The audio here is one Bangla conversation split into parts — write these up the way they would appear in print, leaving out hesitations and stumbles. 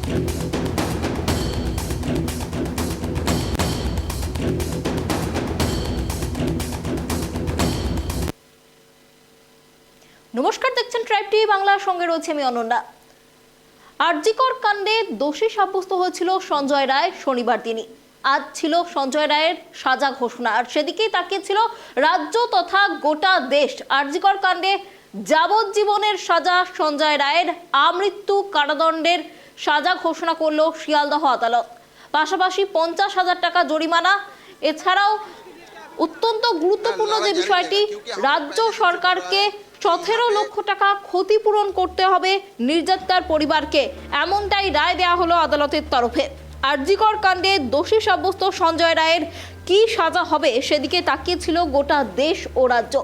নমস্কার, দেখছেন ট্রাইব টিভি বাংলা, সঙ্গে রয়েছে আমি অনন্যা। আরজিকর কাণ্ডে দোষী সাব্যস্ত হয়েছিল সঞ্জয় রায় শনিবার দিনই। আজ ছিল সঞ্জয় রায়ের সাজা ঘোষণা, আর সেদিকেই তাকিয়েছিল রাজ্য তথা গোটা দেশ। আরজিকর কাণ্ডে যাবজ্জীবনের সাজা সঞ্জয় রায়ের, আমৃত্যু কারাদণ্ডের সাজা ঘোষণা করল শিয়ালদহ আদালত। পাশাপাশি 50,000 টাকা জরিমানা। এছাড়াও অত্যন্ত গুরুত্বপূর্ণ যে বিষয়টি, রাজ্য সরকারকে 17 লক্ষ টাকা ক্ষতিপূরণ করতে হবে নির্যাতিতার পরিবারকে, এমনটাই রায় দেওয়া হলো আদালতের তরফে। আরজিকর কাণ্ডে দোষী সাব্যস্ত সঞ্জয় রায়ের কি সাজা হবে সেদিকে তাকিয়েছিল গোটা দেশ ও রাজ্য।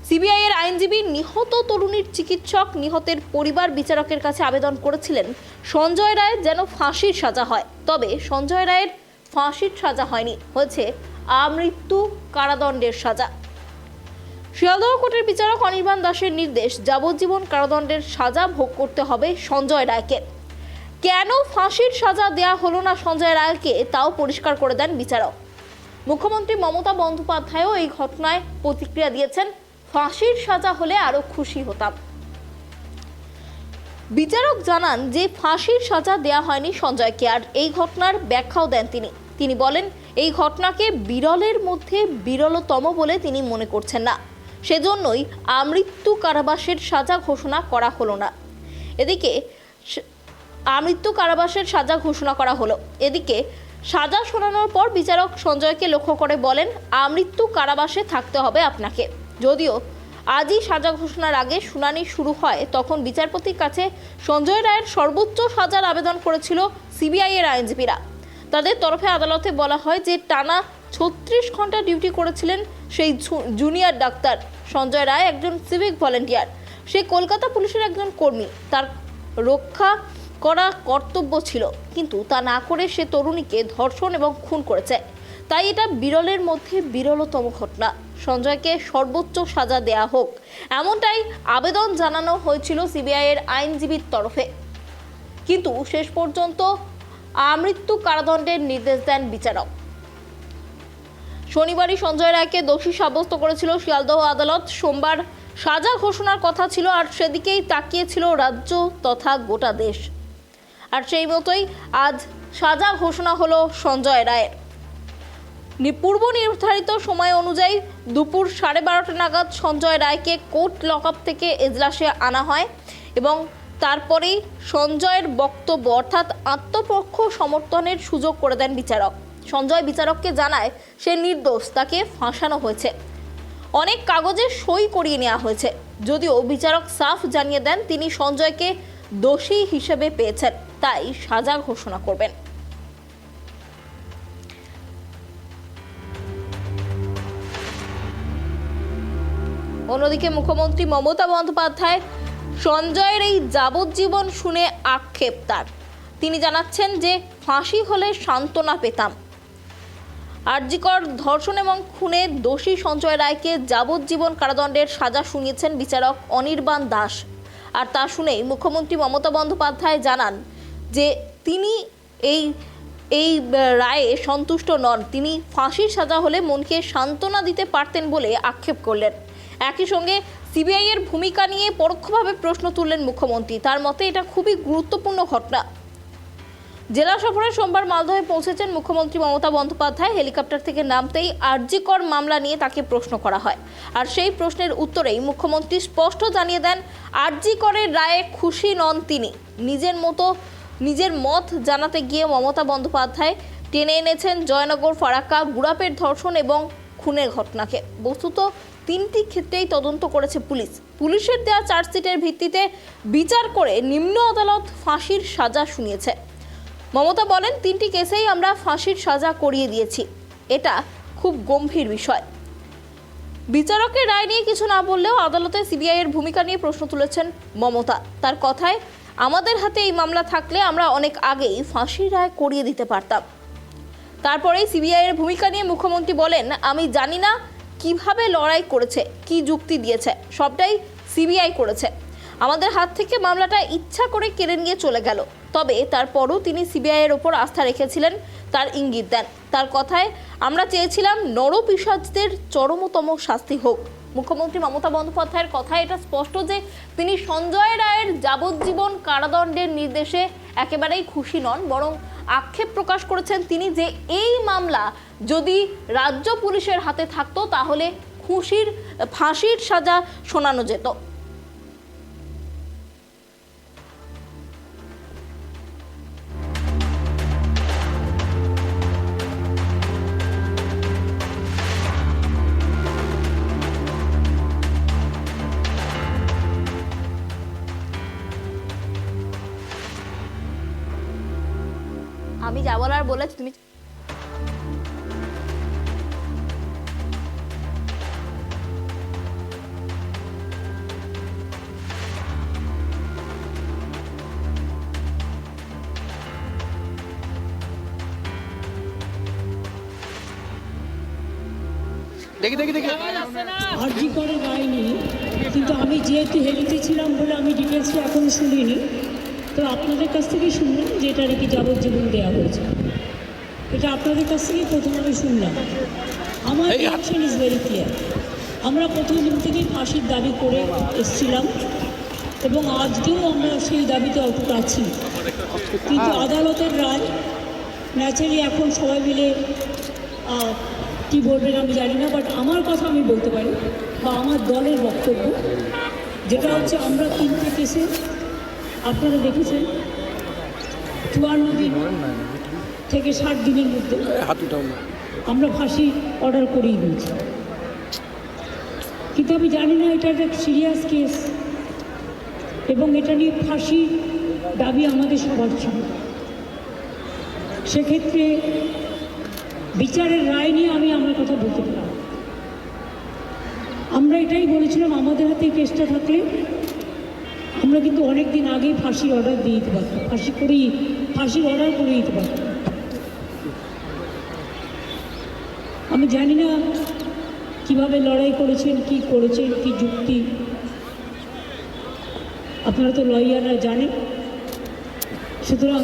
সিবিআই এর আইনজীবী নিহত তরুণীর চিকিৎসক নিহতের পরিবার বিচারকের কাছে আবেদন করেছিলেন সঞ্জয় রায়ের যেন ফাঁসির সাজা হয়। তবে সঞ্জয় রায়ের ফাঁসির সাজা হয়নি, হয়েছে আমৃত্যু কারাদণ্ডের সাজা। শিয়ালদহ কোর্টের বিচারক অনির্বাণ দাসের নির্দেশ, যাবজ্জীবন কারাদণ্ডের সাজা ভোগ করতে হবে সঞ্জয় রায়কে। কেন ফাঁসির সাজা দেয়া হলো না সঞ্জয় রায়কে, তাও পরিষ্কার করে দেন বিচারক। মুখ্যমন্ত্রী মমতা বন্দ্যোপাধ্যায়ও এই ঘটনায় প্রতিক্রিয়া দিয়েছেন, ফাঁসির সাজা হলে আরো খুশি হতাম। বিচারক জানান যে ফাঁসির সাজা দেয়া হয়নি সঞ্জয়কে, আর এই ঘটনার ব্যাখ্যাও দেন তিনি বলেন, এই ঘটনাকে বিরলের মধ্যে বিরলতম বলে তিনি মনে করছেন না, সেজন্যই আমৃত্যু কারাবাসের সাজা ঘোষণা করা হলো না। এদিকে আমৃত্যু কারাবাসের সাজা ঘোষণা করা হলো। এদিকে সাজা শোনানোর পর বিচারক সঞ্জয়কে লক্ষ্য করে বলেন, আমৃত্যু কারাবাসে থাকতে হবে আপনাকে। যদিও আজই সাজা ঘোষণার আগে শুনানি শুরু হয়, তখন বিচারপতির কাছে সঞ্জয় রায়ের সর্বোচ্চ সাজার আবেদন করেছিল সিবিআই এর আইনজীবীরা। তাদের তরফে আদালতে বলা হয় যে টানা 36 ঘন্টা ডিউটি করেছিলেন সেই জুনিয়র ডাক্তার। সঞ্জয় রায় একজন সিভিক ভলেন্টিয়ার, সে কলকাতা পুলিশের একজন কর্মী, তার রক্ষা করা কর্তব্য ছিল, কিন্তু তা না করে সে তরুণীকে ধর্ষণ এবং খুন করেছে। তাই এটা বিরলের মধ্যে বিরলতম ঘটনা। সঞ্জয়কে সর্বোচ্চ সাজা দেয়া হোক, এমনটাই আবেদন জানানো হয়েছিল সিবিআই এর আইনজীবীর তরফে। কিন্তু শেষ পর্যন্ত আমৃত্যু কারাদণ্ডের নির্দেশ দেন বিচারক। শনিবারই সঞ্জয় রায়কে দোষী সাব্যস্ত করেছিল শিয়ালদহ আদালত। সোমবার সাজা ঘোষণার কথা ছিল, আর সেদিকেই তাকিয়েছিল রাজ্য তথা গোটা দেশ। আর সেই মতোই আজ সাজা ঘোষণা হলো সঞ্জয় রায়ের। পূর্ব নির্ধারিত সময় অনুযায়ী দুপুর 12:30 নাগাদ সঞ্জয় রায়কে কোর্ট লকআপ থেকে এজলাসে আনা হয় এবং তারপরেই সঞ্জয়ের বক্তব্য অর্থাৎ আত্মপক্ষ সমর্থনের সুযোগ করে দেন বিচারক। সঞ্জয় বিচারককে জানায় সে নির্দোষ, তাকে ফাঁসানো হয়েছে, অনেক কাগজে সই করিয়ে নেওয়া হয়েছে। যদিও বিচারক সাফ জানিয়ে দেন তিনি সঞ্জয়কে দোষী হিসেবে পেয়েছেন, তাই সাজা ঘোষণা করবেন। অন্যদিকে মুখ্যমন্ত্রী মমতা বন্দ্যোপাধ্যায় সঞ্জয়ের এই যাবজ্জীবন শুনে আক্ষেপ তার। তিনি জানাচ্ছেন যে ফাঁসি হলে সান্ত্বনা পেতাম। আরজিকর ধর্ষণ এবং খুনে দোষী সঞ্জয় রায়কে যাবজ্জীবন কারাদণ্ডের সাজা শুনিয়েছেন বিচারক অনির্বাণ দাস। আর তা শুনেই মুখ্যমন্ত্রী মমতা বন্দ্যোপাধ্যায় জানান যে তিনি এই রায়ে সন্তুষ্ট নন। তিনি ফাঁসির সাজা হলে মনকে সান্ত্বনা দিতে পারতেন বলে আক্ষেপ করলেন। একই সঙ্গে সিবিআই এর ভূমিকা নিয়ে পরোক্ষভাবে প্রশ্ন তুললেন মুখ্যমন্ত্রী। তার মতে এটা খুবই গুরুত্বপূর্ণ ঘটনা। জেলা সফরে সোমবার মালদহে পৌঁছেছেন মুখ্যমন্ত্রী মমতা বন্দ্যোপাধ্যায়। হেলিকপ্টার থেকে নামতেই আরজিকর মামলা নিয়ে তাকে প্রশ্ন করা হয়, আর সেই প্রশ্নের উত্তরেই মুখ্যমন্ত্রী স্পষ্ট জানিয়ে দেন আরজিকরের রায়ে খুশি নন তিনি। নিজের মত জানাতে গিয়ে মমতা বন্দ্যোপাধ্যায় টেনে এনেছেন জয়নগর, ফারাক্কা, গুড়াপের ধর্ষণ এবং খুনের ঘটনাকে। বস্তুত 3টি ক্ষেত্রেই তদন্ত করেছে পুলিশের দেওয়া চার্জশিটের ভিত্তিতে বিচার করে নিম্ন আদালত ফাঁসির সাজা শুনিয়েছে। মমতা বলেন, 3টি কেসেই আমরা ফাঁসির সাজা করিয়ে দিয়েছি, এটা খুব গম্ভীর বিষয়। বিচারকের রায় নিয়ে কিছু না বললেও আদালতে সিবিআই এর ভূমিকা নিয়ে প্রশ্ন তুলেছেন মমতা। তার কথায়, আমাদের হাতে এই মামলা থাকলে আমরা অনেক আগেই ফাঁসির রায় করিয়ে দিতে পারতাম। তারপরেই সিবিআই এর ভূমিকা নিয়ে মুখ্যমন্ত্রী বলেন, আমি জানি না কিভাবে লড়াই করেছে, কি যুক্তি দিয়েছে, সবটাই সিবিআই করেছে। আমাদের হাত থেকে মামলাটা ইচ্ছা করে কেড়ে নিয়ে চলে গেল। তবে তারপরও তিনি সিবিআইয়ের ওপর আস্থা রেখেছিলেন, তার ইঙ্গিত দেন। তার কথায়, আমরা চেয়েছিলাম নরপিশাচদের চরমতম শাস্তি হোক। মুখ্যমন্ত্রী মমতা বন্দ্যোপাধ্যায়ের কথায় এটা স্পষ্ট যে তিনি সঞ্জয় রায়ের যাবজ্জীবন কারাদণ্ডের নির্দেশে একেবারেই খুশি নন, বরং আক্ষেপ প্রকাশ করেছেন তিনি যে এই মামলা যদি রাজ্য পুলিশের হাতে থাকতো তাহলে ফাঁসির সাজা শোনানো যেত। আমি যা বলার বলেছি, তুমি আরজি করে রায় নিয়ে, কিন্তু আমি যেহেতু হেলিতে ছিলাম বলে আমি ডিটেলসটা এখনো শুনিনি। তো আপনাদের কাছ থেকে শুনলাম যে এটা নাকি যাবজ্জীবন দেওয়া হয়েছে, এটা আপনাদের কাছ থেকে প্রথম আমি শুনলাম। আমার রিঅ্যাকশন ইজ ভেরি ক্লিয়ার। আমরা প্রথম দিন থেকেই ফাঁসির দাবি করে এসেছিলাম এবং আজকেও আমরা সেই দাবিতে অটুট আছি। কিন্তু আদালতের রায় ন্যাচারালি এখন সবাই মিলে কী বলবেন আমি জানি না, বাট আমার কথা আমি বলতে পারি বা আমার দলের বক্তব্য যেটা হচ্ছে, আমরা 3টে কেসে আপনারা দেখেছেন 54 দিন থেকে 60 দিনের মধ্যে আমরা ফাঁসি অর্ডার করিয়ে দিয়েছি। কিন্তু আমি জানি না এটা একটা সিরিয়াস কেস এবং এটা নিয়ে ফাঁসি দাবি আমাদের সবার ছিল। সেক্ষেত্রে বিচারের রায় নিয়ে আমি আমার কথা বলতে পারি। আমরা এটাই বলেছিলাম, আমাদের হাতে কেসটা থাকলে আমরা কিন্তু অনেক দিন আগেই ফাঁসির অর্ডার দিয়ে দিতে পারতাম, ফাঁসির অর্ডার করে দিতে পারতাম। আমি জানি না কিভাবে লড়াই করেছেন, কি করেছেন, কি যুক্তি, আপনারা তো লয়াররা জানেন। সুতরাং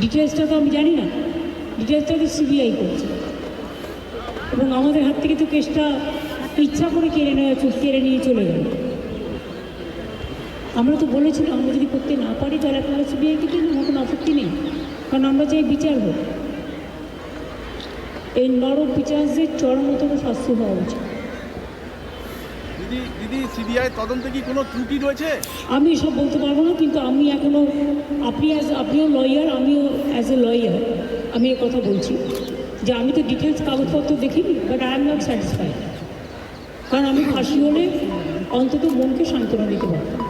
ডিটেলসটা তো আমি জানি না, ডিটেলসটা তো সিবিআই করছে এবং আমাদের হাত থেকে তো কেসটা ইচ্ছা করে কেড়ে নিয়ে চলে গেল। আমরা তো বলেছিলাম আমরা যদি করতে না পারি তাহলে আপনারা সিবিআইকে দিন, আমার কোনো আপত্তি নেই, কারণ আমরা চাই বিচার হোক। এই নরপিশাচদের চরমতম শাস্তি হওয়া উচিত। দিদি, সিবিআই তদন্তে কি কোনো ত্রুটি রয়েছে? আমি সব বলতে পারবো না, কিন্তু আমি এখনও আপনিও লয়ার, আমিও অ্যাজ এ লয়ার আমি এ কথা বলছি যে আমি তো ডিটেলস কাগজপত্র দেখিনি, but I am not satisfied. কারণ আমি ফাঁসি হলে অন্তত মনকে সান্ত্বনা দিতে পারতাম।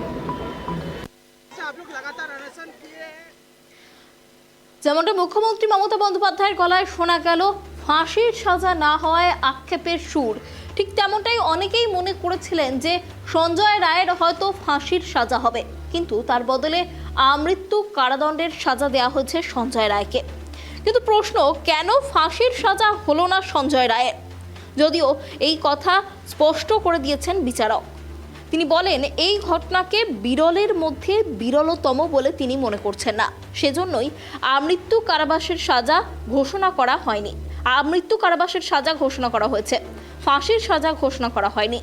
যেমনটা মুখ্যমন্ত্রী মমতা বন্দ্যোপাধ্যায়ের গলায় শোনা গেল ফাঁসির সাজা না হওয়ায় আক্ষেপের সুর, ঠিক তেমনটাই অনেকেই মনে করেছিলেন যে সঞ্জয় রায়ের হয়তো ফাঁসির সাজা হবে, কিন্তু তার বদলে আমৃত্যু কারাদণ্ডের সাজা দেওয়া হয়েছে সঞ্জয় রায়কে। কিন্তু প্রশ্ন, কেন ফাঁসির সাজা হলো না সঞ্জয় রায়ের? যদিও এই কথা স্পষ্ট করে দিয়েছেন বিচারক। তিনি বলেন এই ঘটনাকে বিরলের মধ্যে বিরলতম বলে তিনি মনে করছেন না, সেজন্যই আমৃত্যু কারাবাসের সাজা ঘোষণা করা হয়নি। আমৃত্যু কারাবাসের সাজা ঘোষণা করা হয়েছে, ফাঁসির সাজা ঘোষণা করা হয়নি।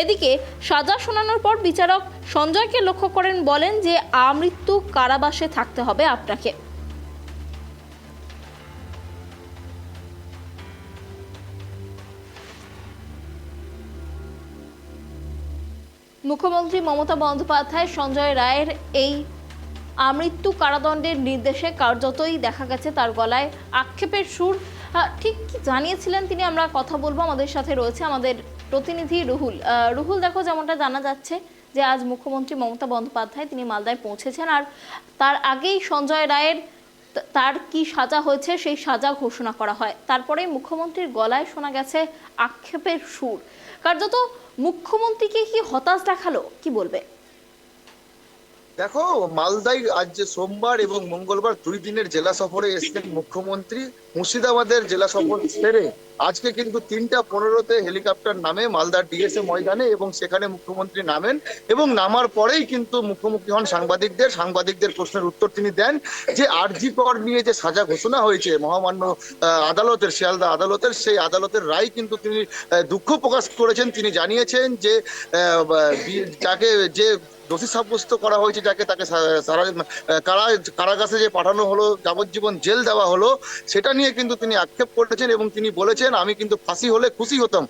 এদিকে সাজা শোনানোর পর বিচারক সঞ্জয়কে লক্ষ্য করেন, বলেন যে আমৃত্যু কারাবাসে থাকতে হবে আপনাকে। মুখ্যমন্ত্রী মমতা বন্দ্যোপাধ্যায় সঞ্জয় রায়ের এই আমৃত্যু কারাদণ্ডের নির্দেশে কার্যতই দেখা গেছে তার গলায় আক্ষেপের সুর। ঠিক কি জানিয়েছিলেন তিনি, আমরা কথা বলবো। আমাদের সাথে রয়েছে আমাদের প্রতিনিধি রুহুল। দেখো, যেমনটা জানা যাচ্ছে যে আজ মুখ্যমন্ত্রী মমতা বন্দ্যোপাধ্যায় তিনি মালদায় পৌঁছেছেন, আর তার আগেই সঞ্জয় রায়ের তার কি সাজা হয়েছে সেই সাজা ঘোষণা করা হয়। তারপরে মুখ্যমন্ত্রীর গলায় শোনা গেছে আক্ষেপের সুর। কার্যত মুখ্যমন্ত্রীকে কি হতাশ দেখালো, কি বলবে? দেখো, মালদায় আজ যে সোমবার এবং মঙ্গলবার 2 দিনের জেলা সফরে এসেছেন মুখ্যমন্ত্রী, মুর্শিদাবাদের জেলা সফর সেরে আজকে কিন্তু 3:15 হেলিকপ্টার নামে মালদার ডিএসএ ময়দানে এবং সেখানে মুখ্যমন্ত্রী নামেন এবং নামার পরেই কিন্তু মুখোমুখি হন সাংবাদিকদের প্রশ্নের উত্তর তিনি দেন যে আরজি কর নিয়ে যে সাজা ঘোষণা হয়েছে মহামান্য আদালতের, শিয়ালদা আদালতের, সেই আদালতের রায় কিন্তু তিনি দুঃখ প্রকাশ করেছেন। তিনি জানিয়েছেন যে যাকে যে দোষী সাব্যস্ত করা হয়েছে, তাকে কারাগারে যে পাঠানো হলো, যাবজ্জীবন জেল দেওয়া হলো, সেটা নিয়ে কিন্তু তিনি আক্ষেপ করেছেন এবং তিনি বলেছেন আমি কিন্তু ফাঁসি হলে খুশি হতাম।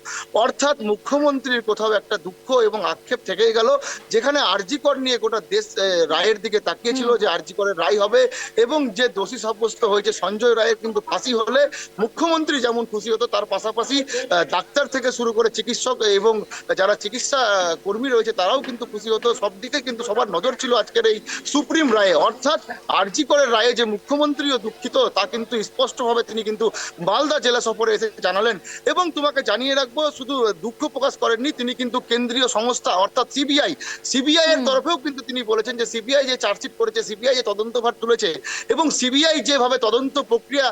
অর্থাৎ মুখ্যমন্ত্রীর কোথাও একটা দুঃখ এবং আক্ষেপ থেকেই গেল, যেখানে আরজি কর নিয়ে গোটা দেশ রায়ের দিকে তাকিয়েছিল যে আরজি করের রায় হবে এবং যে দোষী সাব্যস্ত হয়েছে সঞ্জয় রায়ের কিন্তু ফাঁসি হলে মুখ্যমন্ত্রী যেমন খুশি হতো, তার পাশাপাশি ডাক্তার থেকে শুরু করে চিকিৎসক এবং যারা চিকিৎসা কর্মী রয়েছে তারাও কিন্তু খুশি হতো। সব দিকে কিন্তু সবার নজর ছিল আজকের এই সুপ্রিম রায়ে। অর্থাৎ আরজি করের রায়ে যে মুখ্যমন্ত্রীও দুঃখিত তা কিন্তু স্পষ্টভাবে তিনি কিন্তু মালদা জেলা সফরে এসে জানালেন। এবং তোমাকে জানিয়ে রাখবো, শুধু দুঃখ প্রকাশ করেননি, তিনি কিন্তু কেন্দ্রীয় সংস্থা অর্থাৎ সিবিআই এর তরফেও কিন্তু তিনি বলেছেন যে সিবিআই যে চার্জশিট করেছে, সিবিআই যে তদন্তভার তুলেছে এবং সিবিআই যেভাবে তদন্ত প্রক্রিয়া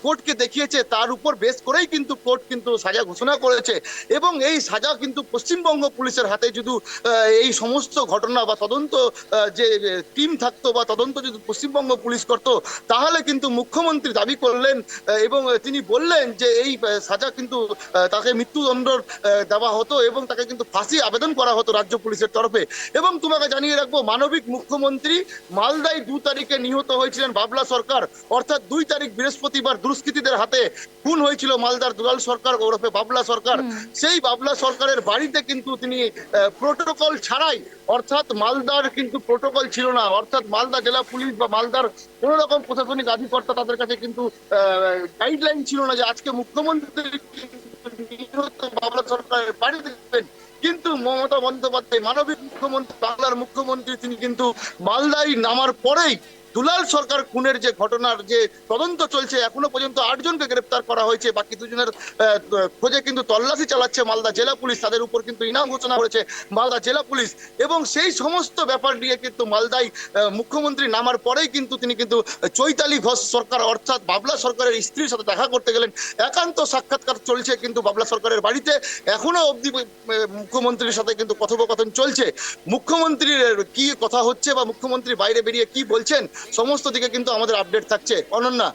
কোর্টকে দেখিয়েছে তার উপর বেস করেই কিন্তু কোর্ট কিন্তু সাজা ঘোষণা করেছে এবং এই সাজা কিন্তু পশ্চিমবঙ্গ পুলিশের হাতে যদি এই সমস্ত ঘটনা বা তদন্ত যে টিম থাকতো বা তদন্ত যদি পশ্চিমবঙ্গ পুলিশ করতো তাহলে কিন্তু মুখ্যমন্ত্রী দাবি করলেন এবং তিনি বললেন যে এই সাজা কিন্তু তাকে মৃত্যুদণ্ড দেওয়া হতো এবং তাকে কিন্তু ফাঁসি আবেদন করা হতো রাজ্য পুলিশের তরফে। এবং তোমাকে জানিয়ে রাখবো, মানবিক মুখ্যমন্ত্রী মালদায় 2 তারিখে নিহত হয়েছিলেন বাবলা সরকার, অর্থাৎ 2 তারিখ বৃহস্পতিবার দুষ্কৃতীদের হাতে খুন হয়েছিল মালদার দুলাল সরকার ওরফে বাবলা সরকার। সেই বাবলা সরকারের বাড়িতে কিন্তু তিনি প্রোটোকল ছাড়াই, অর্থাৎ মালদার কিন্তু প্রোটোকল ছিল না, অর্থাৎ মালদা জেলা পুলিশ বা মালদার কোন রকম প্রশাসনিক আধিকর্তা তাদের কাছে কিন্তু গাইডলাইন ছিল না যে আজকে মুখ্যমন্ত্রী বাবলা সরকারের বাড়িতে দেখবেন। কিন্তু মমতা বন্দ্যোপাধ্যায় মানবিক মুখ্যমন্ত্রী, বাংলার মুখ্যমন্ত্রী, তিনি কিন্তু মালদায় নামার পরেই দুলাল সরকার খুনের যে ঘটনার যে তদন্ত চলছে, এখনো পর্যন্ত 8 জনকে গ্রেপ্তার করা হয়েছে, বাকি 2 জনের খোঁজে কিন্তু তল্লাশি চালাচ্ছে মালদা জেলা পুলিশ, তাদের উপর কিন্তু ইনাম ঘোষণা করেছে মালদা জেলা পুলিশ। এবং সেই সমস্ত ব্যাপার নিয়ে কিন্তু মালদায় মুখ্যমন্ত্রী নামার পরেই কিন্তু তিনি কিন্তু চৈতালি ঘোষ সরকার অর্থাৎ বাবলা সরকারের স্ত্রীর সাথে দেখা করতে গেলেন। একান্ত সাক্ষাৎকার চলছে কিন্তু বাবলা সরকারের বাড়িতে, এখনো অবধি মুখ্যমন্ত্রীর সাথে কিন্তু কথোপকথন চলছে। মুখ্যমন্ত্রীর কি কথা হচ্ছে বা মুখ্যমন্ত্রী বাইরে বেরিয়ে কি বলছেন, সমস্ত দিকে কিন্তু আমাদের আপডেট থাকছে। অনন্যা,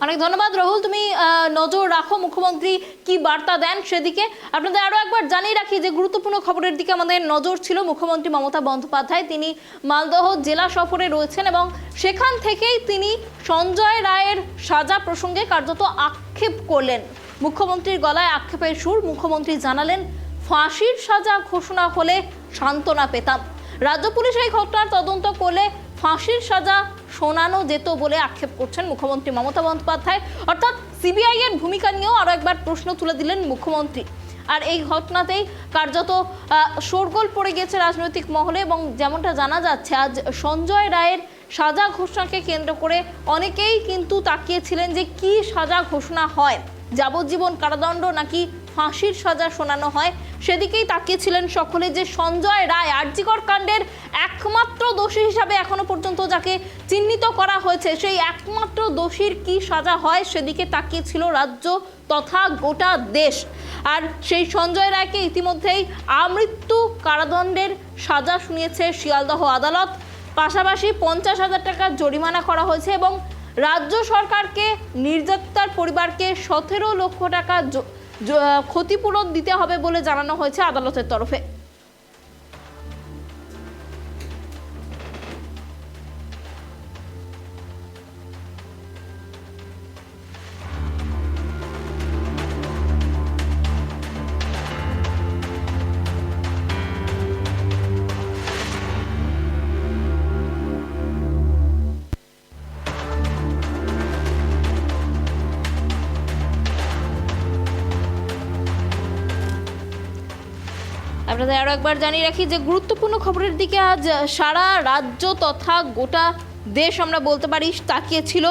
অনেক ধন্যবাদ রাহুল, তুমি নজর রাখো মুখ্যমন্ত্রী কি বার্তা দেন সেদিকে। আপনাদের আরো একবার জানিয়ে রাখি যে গুরুত্বপূর্ণ খবরের দিকে আমাদের নজর ছিল। মুখ্যমন্ত্রী মমতা বন্দ্যোপাধ্যায় তিনি মালদহ জেলা সফরে রয়েছেন এবং সেখান থেকেই তিনি সঞ্জয় রায়ের সাজা প্রসঙ্গে কার্যত আক্ষেপ করলেন। মুখ্যমন্ত্রীর গলায় আক্ষেপের সুর। মুখ্যমন্ত্রী জানালেন ফাঁসির সাজা ঘোষণা হলে সান্ত্বনা পেতাম। রাজ্য পুলিশ এই ঘটনার তদন্ত করলে ফাঁসির সাজা শোনানো যেত বলে আক্ষেপ করছেন মুখ্যমন্ত্রী মমতা বন্দ্যোপাধ্যায়। অর্থাৎ সিবিআই এর ভূমিকা নিয়েও আরো একবার প্রশ্ন তুলে দিলেন মুখ্যমন্ত্রী। আর এই ঘটনাতেই কার্যত শোরগোল পড়ে গেছে রাজনৈতিক মহলে এবং যেমনটা জানা যাচ্ছে আজ সঞ্জয় রায়ের সাজা ঘোষণাকে কেন্দ্র করে অনেকেই কিন্তু তাকিয়েছিলেন যে কি সাজা ঘোষণা হয়, যাবজ্জীবন কারাদণ্ড নাকি ফাঁসির সাজা শোনানো হয়, সেদিকেই তাকিয়েছিলেন সকলে। যে সঞ্জয় রায় আরজিকর কাণ্ডের একমাত্র দোষী হিসাবে এখনো পর্যন্ত যাকে চিহ্নিত করা হয়েছে, সেই একমাত্র দোষীর কি সাজা হয় সেদিকে তাকিয়েছিল রাজ্য তথা গোটা দেশ। আর সেই সঞ্জয় রায়কে ইতিমধ্যেই আমৃত্যু কারাদণ্ডের সাজা শুনিয়েছে শিয়ালদহ আদালত। পাশাপাশি 50,000 টাকা জরিমানা করা হয়েছে এবং রাজ্য সরকারকে, নির্যাতিতার পরিবারকে 17 লক্ষ টাকা ক্ষতিপূরণ দিতে হবে বলে জানানো হয়েছে আদালতের তরফে। আপনাদের আরো একবার জানিয়ে রাখি যে গুরুত্বপূর্ণ খবরের দিকে আজ সারা রাজ্য তথা গোটা দেশ আমরা বলতে পারি তাকিয়েছিল।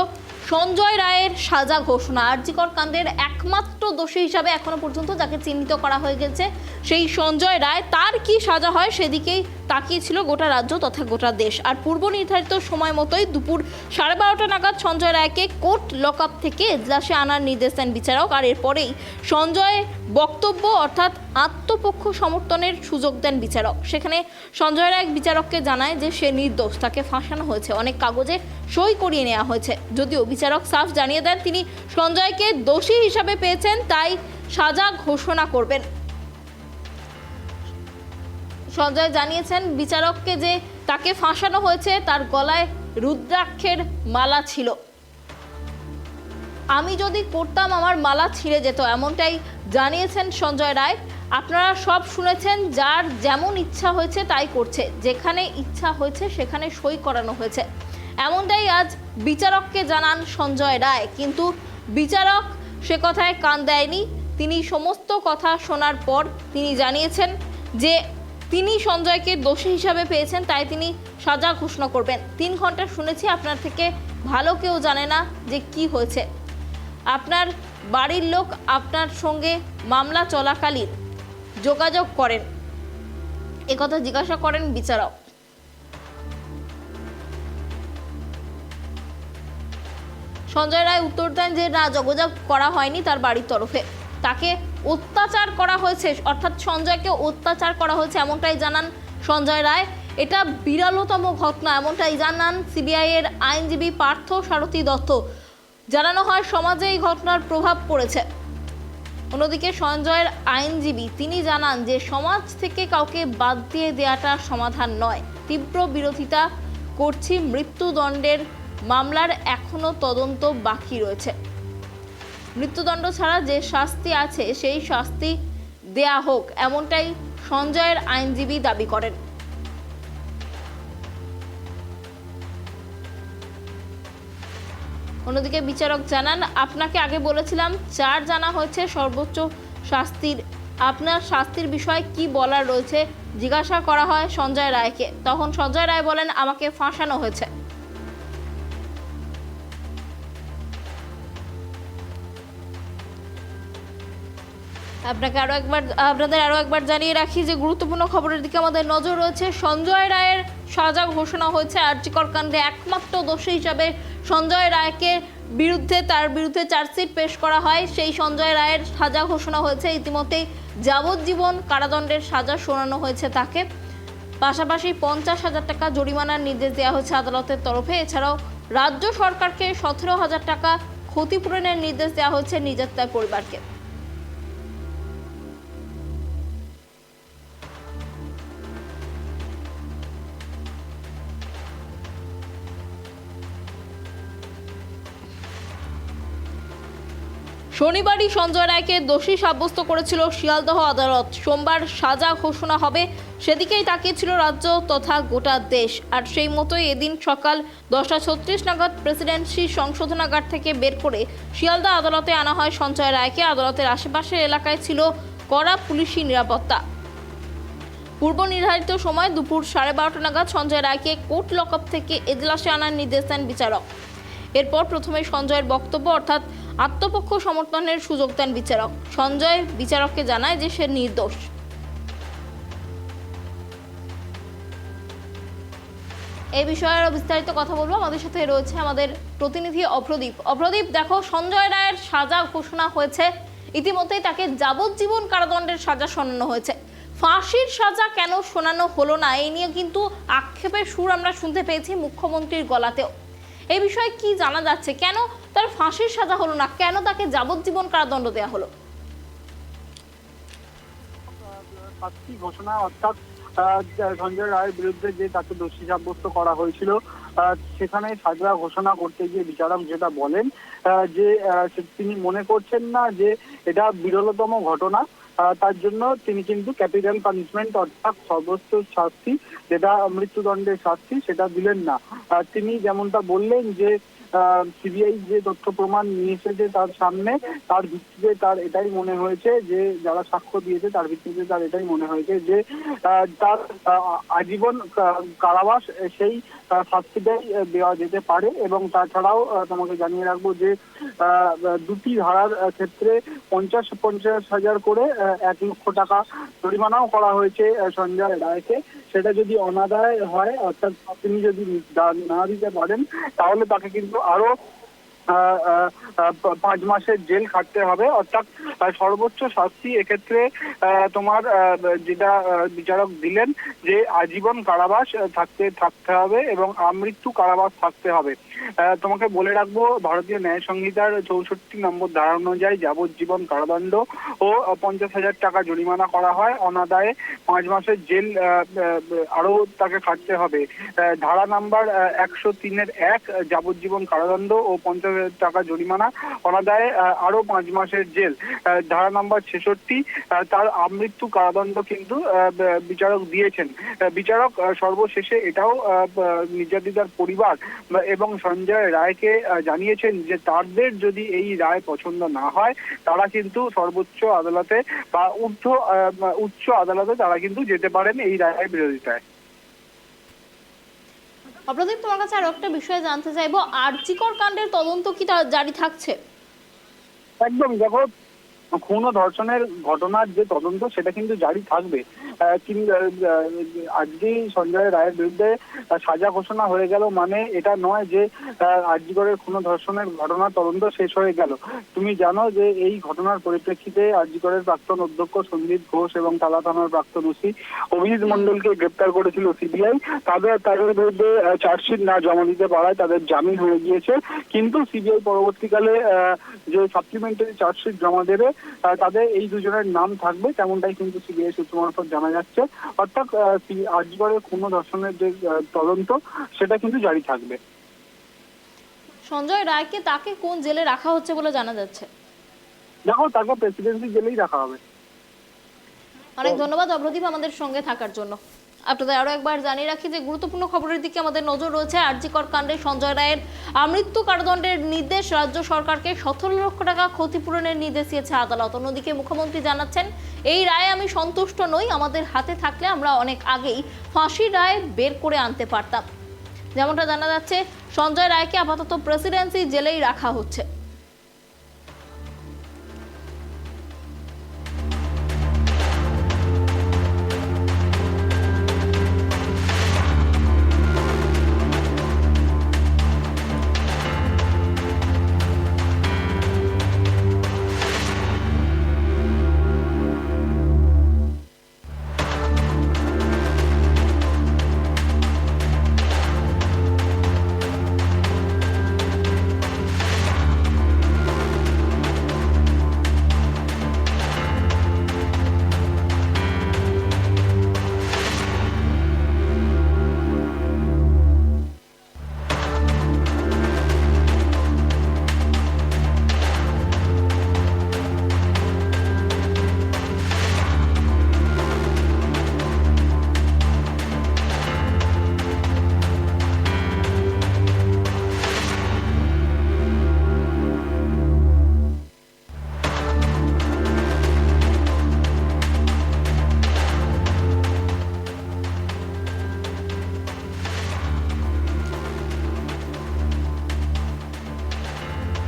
সঞ্জয় রায়ের সাজা ঘোষণা, আরজিকর কাণ্ডের একমাত্র দোষী হিসাবে এখনো পর্যন্ত যাকে চিহ্নিত করা হয়ে গেছে সেই সঞ্জয় রায় তার কি সাজা হয় সেদিকেই তাকিয়েছিল গোটা রাজ্য তথা গোটা দেশ। আর পূর্ব নির্ধারিত সময় মতোই দুপুর 12:30 নাগাদ সঞ্জয় রায়কে কোর্ট লকআপ থেকে এজলাসে আনার নির্দেশ দেন বিচারক। আর এরপরেই সঞ্জয় বক্তব্য অর্থাৎ আত্মপক্ষ সমর্থনের সুযোগ দেন বিচারক। সেখানে সঞ্জয় রায় বিচারককে জানায় যে সে নির্দোষ, তাকে ফাঁসানো হয়েছে, অনেক কাগজে সই করিয়ে নেওয়া হয়েছে। যদিও বিচারক সাফ জানিয়ে দেন তিনি সঞ্জয়কে দোষী হিসাবে পেয়েছেন, তাই সাজা ঘোষণা করবেন। সঞ্জয় জানিয়েছেন বিচারককে যে তাকে ফাঁসানো হয়েছে, তার গলায় রুদ্রাক্ষের মালা ছিল। আমি যদি করতাম আমার মালা ছিঁড়ে যেত, এমনটাই জানিয়েছেন সঞ্জয় রায়। আপনারা সব শুনেছেন, যার যেমন ইচ্ছা হয়েছে তাই করছে, যেখানে ইচ্ছা হয়েছে সেখানে সই করানো হয়েছে, এমনটাই আজ বিচারককে জানান সঞ্জয় রায়। কিন্তু বিচারক সে কথায় কান দেয়নি। তিনি সমস্ত কথা শোনার পর তিনি জানিয়েছেন যে তিনি সঞ্জয়কে দোষী হিসাবে পেয়েছেন, তাই তিনি সাজা ঘোষণা করবেন। 3 ঘন্টা শুনেছি, আপনার থেকে ভালো কেউ জানে না যে কি হয়েছে। আপনার বাড়ির লোক আপনার সঙ্গে মামলা চলাকালীন যোগাযোগ করেন, একথা জিজ্ঞাসা করেন বিচারক। সঞ্জয় রায় উত্তর দেন যে না, যোগাযোগ করা হয়নি তার বাড়ির তরফে, তাকে অত্যাচার করা হয়েছে, অর্থাৎ সঞ্জয়কে অত্যাচার করা হয়েছে, এমনটাই জানান সঞ্জয় রায়। এটা বিরলতম ঘটনা, এমনটাই জানান সিবিআই এর আইনজীবী পার্থ সারথী দত্ত। জানানো হয় সমাজে এই ঘটনার প্রভাব পড়েছে। অন্যদিকে সঞ্জয়ের আইনজীবী তিনি জানান যে সমাজ থেকে কাউকে বাদ দিয়ে দেওয়াটা সমাধান নয়, তীব্র বিরোধিতা করছি। মৃত্যুদণ্ডের মামলার এখনো তদন্ত বাকি রয়েছে। মৃত্যুদণ্ড ছাড়া যে শাস্তি আছে সেই শাস্তি দেয়া হোক, এমনটাই সঞ্জয়ের আইনজীবী দাবি করেন। অন্যদিকে বিচারক জানান, আপনাকে আগে বলেছিলাম 4 জানা হয়েছে সর্বোচ্চ শাস্তির, আপনার শাস্তির বিষয়ে কি বলার রয়েছে জিজ্ঞাসা করা হয় সঞ্জয় রায়কে। তখন সঞ্জয় রায় বলেন, আমাকে ফাঁসানো হয়েছে। আপনাদের আরো একবার জানিয়ে রাখি যে গুরুত্বপূর্ণ খবরের দিকে আমাদের নজর রয়েছে। সঞ্জয় রায়ের সাজা ঘোষণা হয়েছে। আরজিকর কাণ্ডে একমাত্র দোষী হিসাবে সঞ্জয় রায়কে তার বিরুদ্ধে চার্জশিট পেশ করা হয়। সেই সঞ্জয় রায়ের সাজা ঘোষণা হয়েছে। ইতিমধ্যেই যাবজ্জীবন কারাদণ্ডের সাজা শোনানো হয়েছে তাকে। পাশাপাশি 50,000 টাকা জরিমানার নির্দেশ দেওয়া হয়েছে আদালতের তরফে। এছাড়াও রাজ্য সরকারকে 17,000 টাকা ক্ষতিপূরণের নির্দেশ দেওয়া হয়েছে নির্যাতিতার পরিবারকে। শনিবারই সঞ্জয় রায়কে দোষী সাব্যস্ত করেছিল শিয়ালদহ আদালত। সোমবার সাজা ঘোষণা হবে সেদিকেই তাকিয়েছিল রাজ্য তথা গোটা দেশ। আর সেই মতোই এদিন সকাল 10:36 নাগাদ প্রেসিডেন্সি সংশোধনাগার থেকে বের করে শিয়ালদহ আদালতে আনা হয় সঞ্জয় রায়কে। আদালতের আশেপাশের এলাকায় ছিল কড়া পুলিশি নিরাপত্তা। পূর্ব নির্ধারিত সময় দুপুর 12:30 নাগাদ সঞ্জয় রায়কে কোর্ট লকআপ থেকে এজলাসে আনার নির্দেশ দেন বিচারক। এরপর প্রথমে সঞ্জয়ের বক্তব্য অর্থাৎ আত্মপক্ষ সমর্থনের সুযোগ দেন বিচারক। সঞ্জয় বিচারককে জানায় যে সে নির্দোষ। এই বিষয়ে আরো বিস্তারিত কথা বলবো। আমাদের সাথে রয়েছে আমাদের প্রতিনিধি অভ্রদীপ। দেখো, সঞ্জয় রায়ের সাজা ঘোষণা হয়েছে, ইতিমধ্যেই তাকে যাবজ্জীবন কারাদণ্ডের সাজা শোনানো হয়েছে। ফাঁসির সাজা কেন শোনানো হলো না, এই নিয়ে কিন্তু আক্ষেপের সুর আমরা শুনতে পেয়েছি মুখ্যমন্ত্রীর গলাতেও। এই বিষয়ে কি জানা যাচ্ছে, কেন তার ফাঁসির সাজা হলো না, কেন তাকে যাবজ্জীবন কারাদণ্ড দেওয়া হলো? শাস্তি ঘোষণা অর্থাৎ সঞ্জয় রায়ের বিরুদ্ধে যে তাকে দোষী সাব্যস্ত করা হয়েছিল সেখানে সাজা ঘোষণা করতে গিয়ে বিচারক যেটা বলেন যে তিনি মনে করছেন না যে এটা বিরলতম ঘটনা, তার জন্য তিনি কিন্তু ক্যাপিটাল পানিশমেন্ট অর্থাৎ সর্বোচ্চ শাস্তি যেটা মৃত্যুদণ্ডের শাস্তি সেটা দিলেন না। তিনি যেমনটা বললেন যে সিবিআই যে তথ্য প্রমাণ নিয়ে এসেছে তার সামনে, তার ভিত্তিতে তার এটাই মনে হয়েছে যে যারা সাক্ষ্য দিয়েছে তার ভিত্তিতে তার এটাই মনে হয়েছে যে তার আজীবন কারাবাস সেই শাস্তিটাই দেওয়া যেতে পারে। এবং তাছাড়াও তোমাকে জানিয়ে রাখবো যে দুটি ধারার ক্ষেত্রে 50,000 করে 1 লক্ষ টাকা জরিমানাও করা হয়েছে সঞ্জয় রায়কে। সেটা যদি অনাদায় হয়, অর্থাৎ তিনি যদি না দিতে পারেন, তাহলে তাকে কিন্তু আরো 5 মাসের জেল খাটতে হবে। অর্থাৎ সর্বোচ্চ শাস্তি এক্ষেত্রে তোমার যেটা বিচারক দিলেন যে আজীবন কারাবাস থাকতে হবে এবং আমৃত্যু কারাবাস থাকতে হবে। তোমাকে বলে রাখবো, ভারতীয় ন্যায় সংহিতার 64 নম্বর ধারা অনুযায়ী যাবজ্জীবন কারাদণ্ড ও 50,000 টাকা জরিমানা করা হয়। অনাদায়ে 5 মাসের জেল আরো তাকে খাটতে হবে। ধারা নাম্বার 103-এর 1 যাবজ্জীবন কারাদণ্ড ও 50,000 টাকা জরিমানা, অনাদায়ে আরো 5 মাসের জেল। ধারা নাম্বার 66 তার আমৃত্যু কারাদণ্ড কিন্তু বিচারক দিয়েছেন। বিচারক সর্বশেষে এটাও নির্যাতিতার পরিবার এবং সঞ্জয় রায়কে জানিয়েছেন যে তাদের যদি এই রায় পছন্দ না হয়, তারা কিন্তু সর্বোচ্চ আদালতে বা উচ্চ আদালতে তারা কিন্তু যেতে পারেন এই রায়ের বিরোধিতায়। অপ্রদীপ, তোমার কাছে আরো একটা বিষয় জানতে চাইবো, আরজিকর কাণ্ডের তদন্ত কি জারি থাকছে? একদম, দেখো, খুন ও ধর্ষণের ঘটনার যে তদন্ত সেটা কিন্তু জারি থাকবে। আজকেই সঞ্জয় রায়ের বিরুদ্ধে সাজা ঘোষণা হয়ে গেল মানে এটা নয় যে আরজিকরের খুন ও ধর্ষণের ঘটনার তদন্ত শেষ হয়ে গেল। তুমি জানো যে এই ঘটনার পরিপ্রেক্ষিতে আরজিকরের প্রাক্তন অধ্যক্ষ সন্দীপ ঘোষ এবং তালা থানার প্রাক্তন ওসি অভিজিৎ মণ্ডলকে গ্রেপ্তার করেছিল সিবিআই। তাদের বিরুদ্ধে চার্জশিট না জমা দিতে পারায় তাদের জামিন হয়ে গিয়েছে। কিন্তু সিবিআই পরবর্তীকালে যে সাপ্লিমেন্টারি চার্জশিট জমা দেবে তাদের এই দুজনের নাম থাকবে, তেমনটাই কিন্তু সিবিআই সূত্র মারফত জানা যাচ্ছে। অর্থাৎ আরজিকরের খুন ও ধর্ষণের যে তদন্ত সেটা কিন্তু জারি থাকবে। সঞ্জয় রায়কে তাকে কোন জেলে রাখা হচ্ছে বলে জানা যাচ্ছে? দেখো, তাকে প্রেসিডেন্সি জেলেই রাখা হবে। অনেক ধন্যবাদ অপ্রদীপ আমাদের সঙ্গে থাকার জন্য। আপনাদের আরো একবার জানিয়ে রাখি যে গুরুত্বপূর্ণ খবরের দিকে আমাদের নজর রয়েছে। আরজিকর কাণ্ডে সঞ্জয় রায়ের আমৃত্যু কারাদণ্ডের নির্দেশ, রাজ্য সরকারকে 17 লক্ষ টাকা ক্ষতিপূরণের নির্দেশ দিয়েছে আদালত। অন্যদিকে মুখ্যমন্ত্রী জানাচ্ছেন, এই রায়ে আমি সন্তুষ্ট নই, আমাদের হাতে থাকলে আমরা অনেক আগেই ফাঁসির রায় বের করে আনতে পারতাম। যেমনটা জানা যাচ্ছে, সঞ্জয় রায়কে আপাতত প্রেসিডেন্সি জেলেই রাখা হচ্ছে।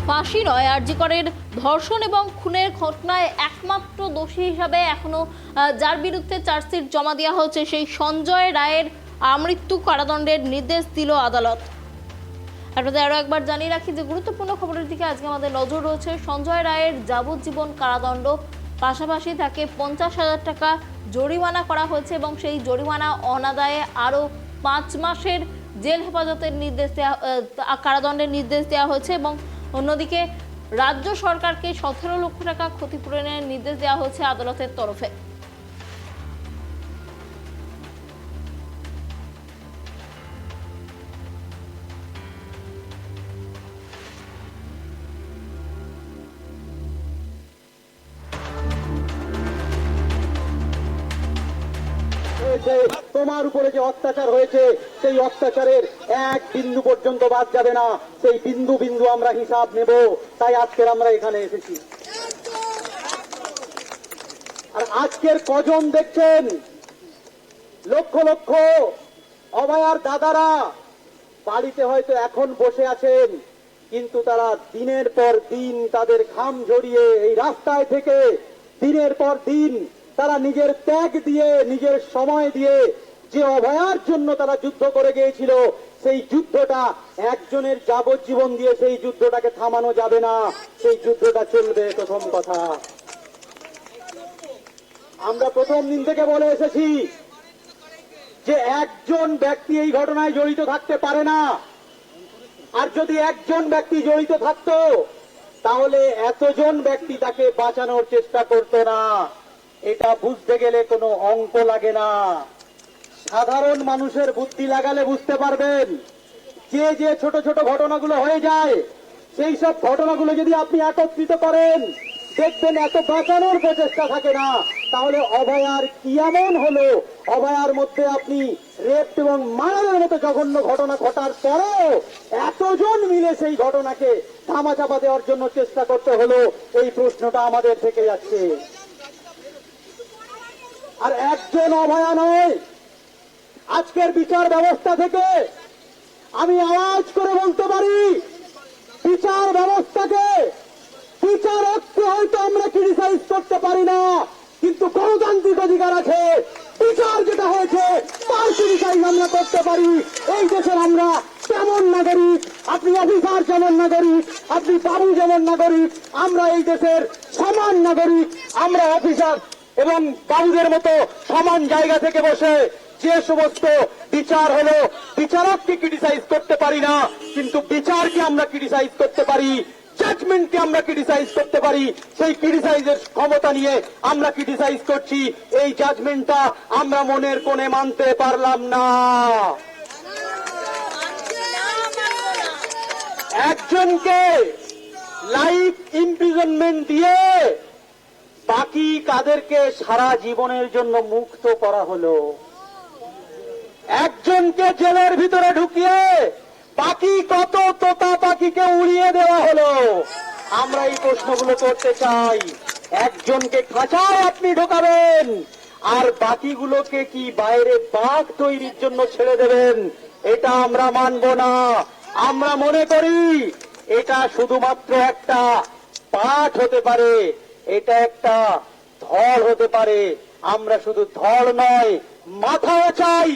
ফাঁসি নয়, আরজিকরের ধর্ষণ এবং খুনের ঘটনায় একমাত্র দোষী হিসাবে এখনো যার বিরুদ্ধে চার্জশিট জমা দেওয়া হচ্ছে সেই সঞ্জয় রায়ের আমৃত্যু কারাদণ্ডের নির্দেশ দিল আদালত। আপনাদের আরো একবার জানিয়ে রাখি যে গুরুত্বপূর্ণ খবরের দিকে আজকে আমাদের নজর রয়েছে। সঞ্জয় রায়ের যাবজ্জীবন কারাদণ্ড, পাশাপাশি তাকে 50,000 টাকা জরিমানা করা হয়েছে এবং সেই জরিমানা অনাদায়ে আরো 5 মাসের জেল হেফাজতের নির্দেশ কারাদণ্ডের নির্দেশ দেওয়া হয়েছে এবং অন্যদিকে রাজ্য সরকারকে 17 লক্ষ টাকা ক্ষতিপূরণের নির্দেশ দেওয়া হয়েছে আদালতের তরফে। তোমার উপরে যে অত্যাচার হয়েছে সেই অত্যাচারের এক বিন্দু পর্যন্ত বাদ যাবে না, সেই বিন্দু বিন্দু আমরা হিসাব নেব। তাই আজকের আমরা এখানে এসেছি। আর আজকের কজন দেখছেন, লক্ষ লক্ষ অভয়ার দাদারা বাড়িতে হয়তো এখন বসে আছেন, কিন্তু তারা দিনের পর দিন তাদের ঘাম ঝরিয়ে এই রাস্তায় থেকে দিনের পর দিন তারা নিজের ত্যাগ দিয়ে নিজের সময় দিয়ে যে অভয়ার জন্য তারা যুদ্ধ করে গিয়েছিল, সেই যুদ্ধটা একজনের যাবজ্জীবন দিয়ে সেই যুদ্ধটাকে থামানো যাবে না, সেই যুদ্ধটা চলবে। প্রথম কথা, আমরা প্রথম দিন থেকে বলে এসেছি যে একজন ব্যক্তি এই ঘটনায় জড়িত থাকতে পারে না। আর যদি একজন ব্যক্তি জড়িত থাকতো তাহলে এতজন ব্যক্তি তাকে বাঁচানোর চেষ্টা করতো না। এটা বুঝতে গেলে কোনো অঙ্ক লাগে না, সাধারণ মানুষের বুদ্ধি লাগালে বুঝতে পারবেন। যে যে ছোট ছোট ঘটনাগুলো হয়ে যায়, সেই সব ঘটনাগুলো যদি আপনি একত্রিত করেন, দেখবেন এত বাঁচানোর প্রচেষ্টা থাকে না। তাহলে অভয়ার কি এমন হলো, অভয়ার মধ্যে আপনি রেপ এবং মারার মতো জঘন্য ঘটনা ঘটার পরেও এতজন মিলে সেই ঘটনাকে ধামাচাপা দেওয়ার জন্য চেষ্টা করতে হলো, এই প্রশ্নটা আমাদের থেকে যাচ্ছে। আর একজন অভয়া নয়, আজকের বিচার ব্যবস্থা থেকে আমি আওয়াজ করে বলতে পারি, বিচার ব্যবস্থাকে, বিচারককে হয়তো আমরা ক্রিটিসাইজ করতে পারি না, কিন্তু গণতান্ত্রিক অধিকার আছে। বিচার যেটা হয়েছে তার ক্রিটিসাইজ আমরা করতে পারি। এই দেশের আমরা যেমন নাগরিক, আপনি অফিসার যেমন নাগরিক, আপনি বাবু যেমন নাগরিক, আমরা এই দেশের সমান নাগরিক। আমরা অফিসার এবং বাবুদের মতো সমান জায়গা থেকে বসে যে সমস্ত বিচার হলো, বিচারককে ক্রিটিসাইজ করতে পারি না, কিন্তু বিচারকে আমরা ক্রিটিসাইজ করতে পারি, জাজমেন্টকে আমরা ক্রিটিসাইজ করতে পারি। সেই ক্রিটিসাইজের ক্ষমতা নিয়ে আমরা ক্রিটিসাইজ করছি। এই জাজমেন্টটা আমরা মনের কোণে মানতে পারলাম না। একজনকে লাইফ ইমপ্রিজনমেন্ট দিয়ে বাকি কাদেরকে সারা জীবনের জন্য মুক্ত করা হলো। একজনকে জেলের ভিতরে ঢুকিয়ে বাকি কত তোতা পাখিকে উড়িয়ে দেওয়া হলো। আমরা এই প্রশ্নগুলো করতে চাই। একজনকে খাঁচায় আপনি ঢোকাবেন আর বাকিগুলোকে কি বাইরে বাঘ তৈরির জন্য ছেড়ে দেবেন, এটা আমরা মানব না। আমরা মনে করি এটা শুধুমাত্র একটা পাঠ হতে পারে, এটা একটা ধড় হতে পারে। আমরা শুধু ধড় নয়, মাথাও চাই,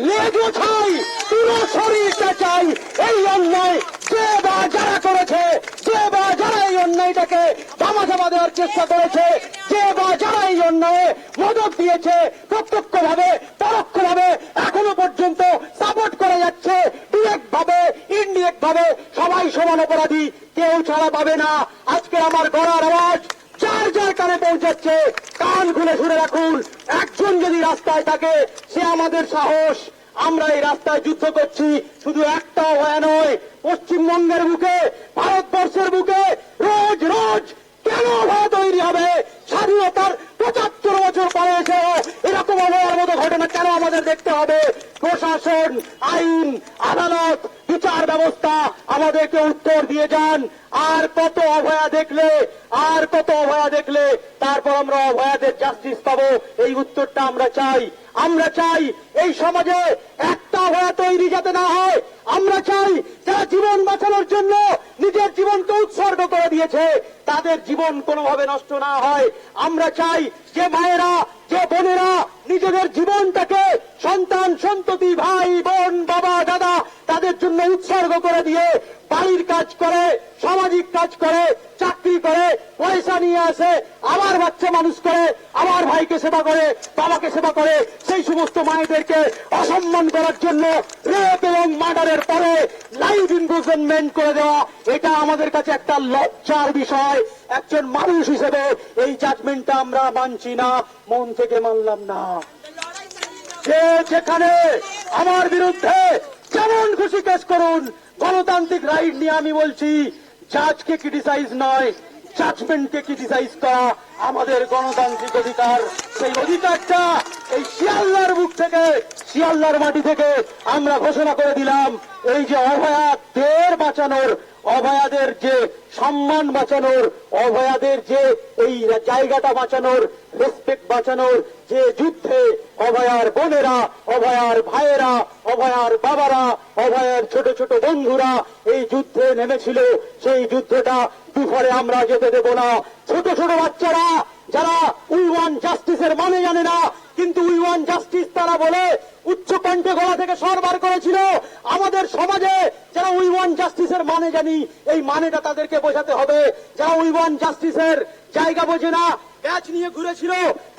লেজও চাই, পুরো শরীরটা চাই। এই অন্যায় যে বা যারা করেছে, যে বা যারা এই অন্যায়টাকে ধামাচাপা দেওয়ার চেষ্টা করেছে, যে বা যারা এই অন্যায়ে মদত দিয়েছে, প্রত্যক্ষভাবে পরোক্ষভাবে এখনো পর্যন্ত সাপোর্ট করে যাচ্ছে, ডিরেক্ট ভাবে ইনডিরেক্ট ভাবে সবাই সমান অপরাধী, কেউ ছাড়া পাবে না। আজকে আমার গলার আওয়াজ যার যার কানে পৌঁছাচ্ছে, কান খুলে শুনে রাখুন। একজন যদি রাস্তায় থাকে, সে আমাদের সাহস। আমরা এই রাস্তায় যুদ্ধ করছি, শুধু একটা অভয়া নয়, পশ্চিমবঙ্গের বুকে, ভারতবর্ষের বুকে রোজ রোজ কেন অভয়া তৈরি হবে? স্বাধীনতার 75 বছর পরে এসেও এরকম অভয়ার মতো ঘটনা কেন আমাদের দেখতে হবে? প্রশাসন, আইন, আদালত, বিচার ব্যবস্থা আমাদেরকে উত্তর দিয়ে যান। আর কত অভয়া দেখলে, আর কত অভয়া দেখলে তারপর আমরা অভয়াদের জাস্টিস পাবো, এই উত্তরটা আমরা চাই। আমরা চাই এই সমাজে একটা অভয়া তৈরি যাতে না হয়। আমরা চাই যারা জীবন বাঁচানোর জন্য নিজের জীবনকে উৎসর্গ করে দিয়েছে, তাদের জীবন কোনোভাবে নষ্ট না হয়। আমরা চাই যে মায়েরা, যে বোনেরা নিজেদের জীবনটাকে সন্তান, সন্ততি, ভাই, বোন, বাবা, দাদা তাদের জন্য উৎসর্গ করে দিয়ে বাড়ির কাজ করে, সামাজিক কাজ করে, চাকরি করে, পয়সা নিয়ে আসে, আবার বাচ্চা মানুষ করে, আবার ভাইকে সেবা করে, বাবাকে সেবা করে, সেই সমস্ত মায়েদেরকে অসম্মান করার জন্য রেপ এবং মার্ডারের পরে লাইফ ইমপ্রিজনমেন্ট করে দেওয়া, এটা আমাদের কাছে একটা লজ্জার বিষয়। একজন মানুষ হিসেবে এই জাজমেন্টটা আমরা মানছি না, মন থেকে মানলাম না। যে যেখানে আমার বিরুদ্ধে যেমন খুশি কেস করুন, গণতান্ত্রিক রাইট নিয়ে আমি বলছি, জাজকে ক্রিটিসাইজ নয়, জাজমেন্টকে ক্রিটিসাইজ করা আমাদের গণতান্ত্রিক অধিকার। সেই অধিকারটা এই শিয়ালদার বুক থেকে, শিয়ালদার মাটি থেকে আমরা ঘোষণা করে দিলাম, এই যে অভয়াদের বাঁচানোর, অভয়াদের যে সম্মান বাঁচানোর, অভয়াদের যে এই জায়গাটা বাঁচানোর, রেসপেক্ট বাঁচানোর যে যুদ্ধে অভয়ার বোনেরা, অভয়ার ভাইয়েরা, অভয়ার বাবারা, অভয়ার ছোট ছোট বন্ধুরা এই যুদ্ধে নেমেছিল, সেই যুদ্ধটা বিফলে আমরা যেতে দেব না। ছোট ছোট বাচ্চারা যারা উই ওয়ান্ট জাস্টিসের মানে জানে না, কিন্তু উই ওয়ান্ট জাস্টিস তারা বলে উচ্চ কণ্ঠে গলা থেকে স্বর বার করেছিল। আমাদের সমাজে যারা উই ওয়ান্ট জাস্টিসের মানে জানি, এই মানেটা তাদেরকে বোঝাতে হবে। যারা উই ওয়ান্ট জাস্টিসের জায়গা বোঝে না, ব্যাচ নিয়ে ঘুরেছিল,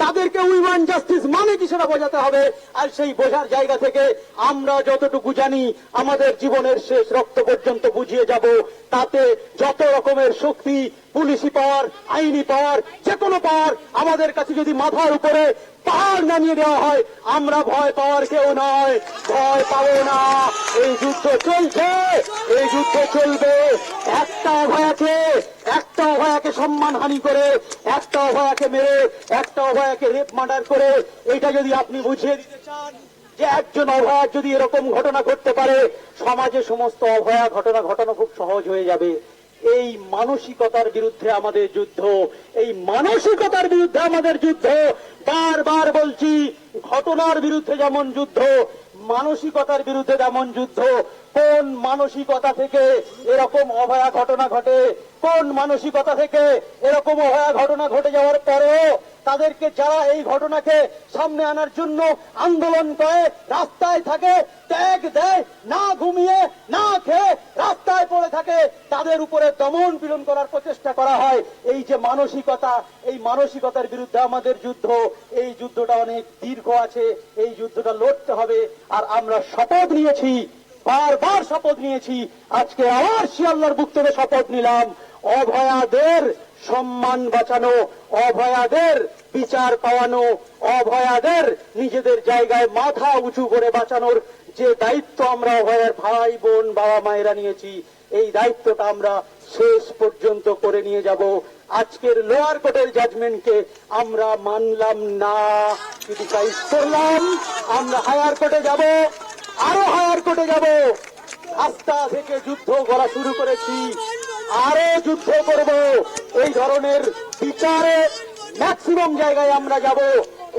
তাদেরকে উই ওয়ান্ট জাস্টিস মানে কি সেটা বোঝাতে হবে। আর সেই বোঝার জায়গা থেকে আমরা যতটুকু জানি আমাদের জীবনের শেষ রক্ত পর্যন্ত বুঝিয়ে যাব। তাতে যত রকমের শক্তি, পুলিশি পাওয়ার, আইনি পাওয়ার, যে কোনো পাওয়ার আমাদের কাছে যদি মাথার উপরে পাহাড় নামিয়ে দেওয়া হয়, আমরা ভয় পাওয়ার কেউ নয়, ভয় পাবো না। এই যুদ্ধ চলছে, এই যুদ্ধ চলবে। একটা অভয়াকে সম্মানহানি করে, একটা অভয়াকে মেরে, একটা অভয়াকে রেপ মার্ডার করে, এটা যদি আপনি বুঝিয়ে দিতে চান যে একজন অভয়া যদি এরকম ঘটনা ঘটতে পারে, সমাজে সমস্ত অভয়া ঘটনা ঘটানো খুব সহজ হয়ে যাবে। এই মানসিকতার বিরুদ্ধে আমাদের যুদ্ধ, এই মানসিকতার বিরুদ্ধে আমাদের যুদ্ধ। বারবার বলছি, ঘটনার বিরুদ্ধে যেমন যুদ্ধ, মানসিকতার বিরুদ্ধে যেমন যুদ্ধ। কোন মানসিকতা থেকে এরকম অভয়া ঘটনা ঘটে, কোন মানসিকতা থেকে এরকম অভয়া ঘটনা ঘটে যাওয়ার পরেও তাদেরকে যারা এই ঘটনাকে সামনে আনার জন্য আন্দোলন করে, রাস্তায় থাকে, ত্যাগ দেয়, না ঘুমিয়ে না খেয়ে রাস্তায় পড়ে থাকে, তাদের উপরে দমন পীড়ন করার প্রচেষ্টা করা হয়। এই যে মানসিকতা, এই মানসিকতার বিরুদ্ধে আমাদের যুদ্ধ, এই যুদ্ধটা অনেক দীর্ঘ আছে, এই যুদ্ধটা লড়তে হবে। আর আমরা শপথ নিয়েছি, বারবার শপথ নিয়েছি, আজকে আবার শিয়ালদার বুক থেকে শপথ নিলাম, অভয়াদের সম্মান বাঁচানো, অভয়াদের বিচার পাওয়ানো, অভয়াদের নিজেদের জায়গায় মাথা উঁচু করে বাঁচানোর যে দায়িত্ব আমরা অভয়ের ভাই বোন বাবা মায়েরা নিয়েছি, এই দায়িত্বটা আমরা শেষ পর্যন্ত করে নিয়ে যাব। আজকের লোয়ার কোর্টের জাজমেন্টকে আমরা মানলাম না, ক্রিটিসাইজ করলাম। আমরা হায়ার কোর্টে যাব, আরো হায়ার কোর্টে যাব। রাস্তা থেকে যুদ্ধ করা শুরু করেছি, আরো যুদ্ধ করব। এই ধরনের বিচারে ম্যাক্সিমাম জায়গায় আমরা যাব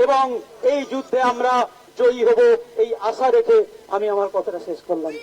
এবং এই যুদ্ধে আমরা জয়ী হব, এই আশা রেখে আমি আমার কথাটা শেষ করলাম।